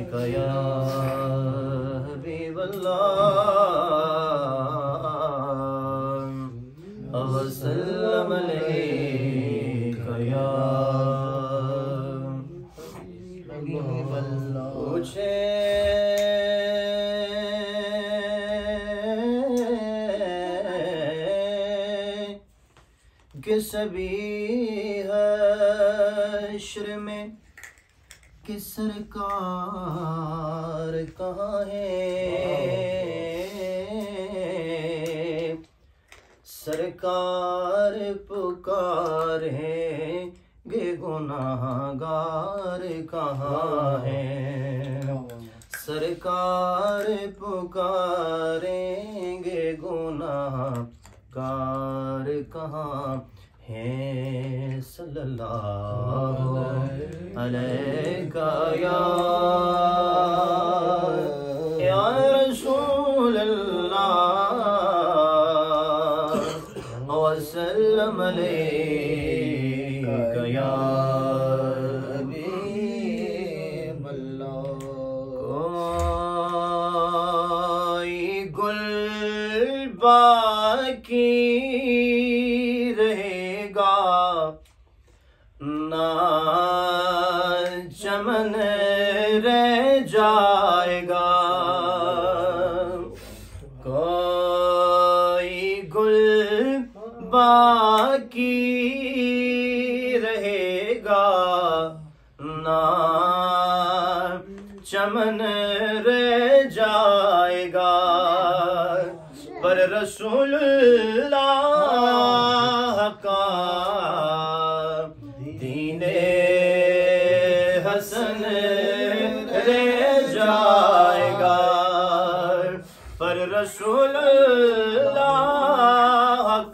या हबीबल्लाह वसल्लम अलैका या हबीबल्लाह। पूछे कि सभी हश्र में कि सरकार कहाँ है, सरकार पुकार है गे गुनाहगार कहाँ है, सरकार पुकारेंगे गुनाहगार कहाँ है। सल्लल्लाहु अलैका या रसूल अल्लाह वसल्लम अलैका या हबीब अल्लाह। कोई गुल बाकी ना चमन रह जाएगा, कोई गुल बाकी रहेगा ना चमन रह जाएगा, पर रसूलुल्लाह का हसन रह जाएगा, पर रसूलुल्लाह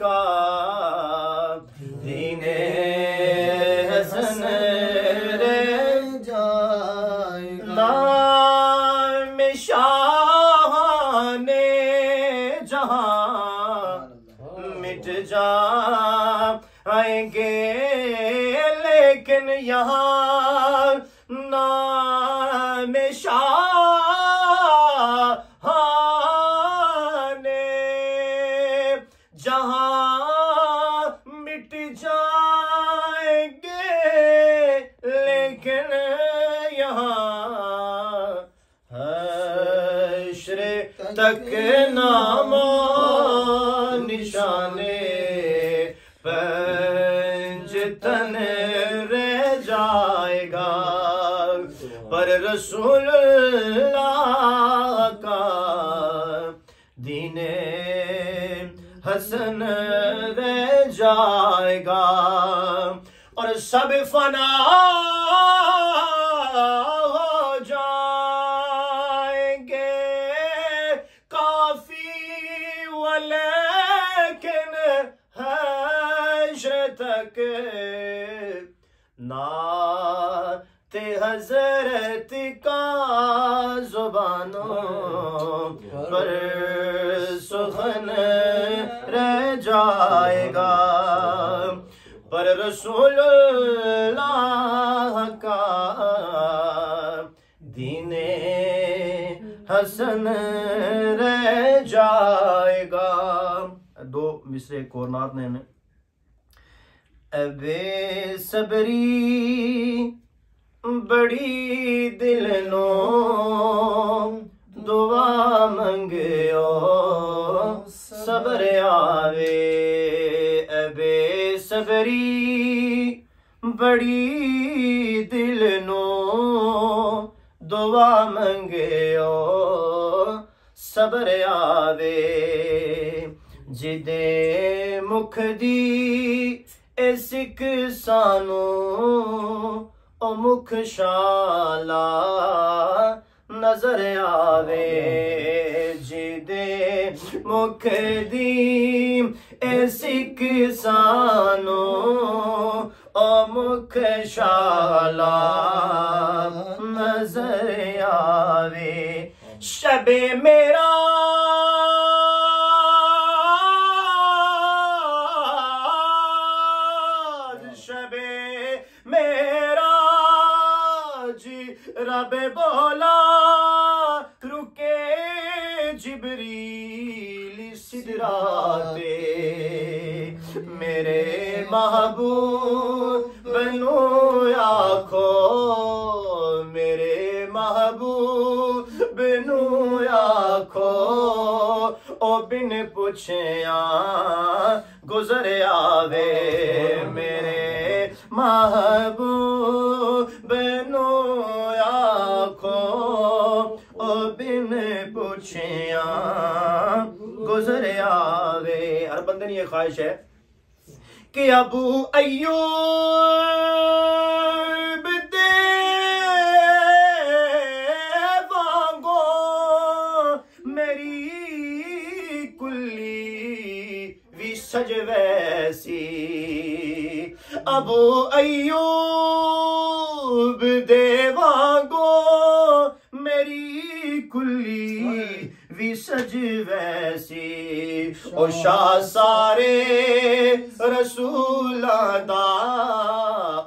का दीने हसन रह जाएगा। नाम शाहाने जहां मिट जाएंगे, लेकिन यहाँ नाम शाहाने जहाँ मिट जाएंगे, लेकिन यहाँ हश्र तक नामो निशाने पंजतन रह जाएगा, पर रसूलुल्लाह का दीने हसन रह जाएगा, और सब फना हो जाएंगे काफी, वलेकिन हश्र तक नाते हजरत का जुबानों पर सुखन रह जाएगा, पर रसूलुल्लाह का दीने हसन रह जाएगा। दो मिसरे कोरनात ने अबे सबरी बड़ी दिल नो दुआ मंगयो सबर आवे, अबे सबरी बड़ी दिल नो दुआ मंगयो सबर आवे, जिदे मुख दी ए सिख सानू ओ मुख शाला नजर आवे, जिदे मुख दी ए सिख सानू ओ मुख शाला नजर आवे। शबे मेरा रबे बो मौला रुके जिब्रील सिदराते मेरे महबूब बनो आखो मेरे महबूब बनो आखो ओ बिन पुछया गुजर आवे मेरे महबूब बनो आखो ओ बिन पुछया गुजर आवे। हर बंदे की ये ख्वाहिश है कि अबू अय्यूब दे वांगो मेरी कुल्ली भी सज वैसी अबू अय्यूब दे वांगो मेरी कुल्ली भी सज वैसी ओ शाह सारे रसूलां दा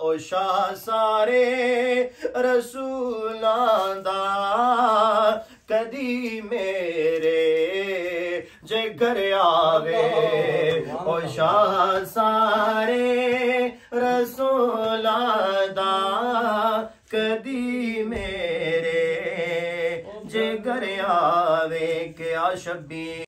ओ शाह सारे रसूलां दा कदी मेरे जे घर आवे ओ शाह सारे रसूलां दा कदी मेरे जे घर आवे के आ शबीर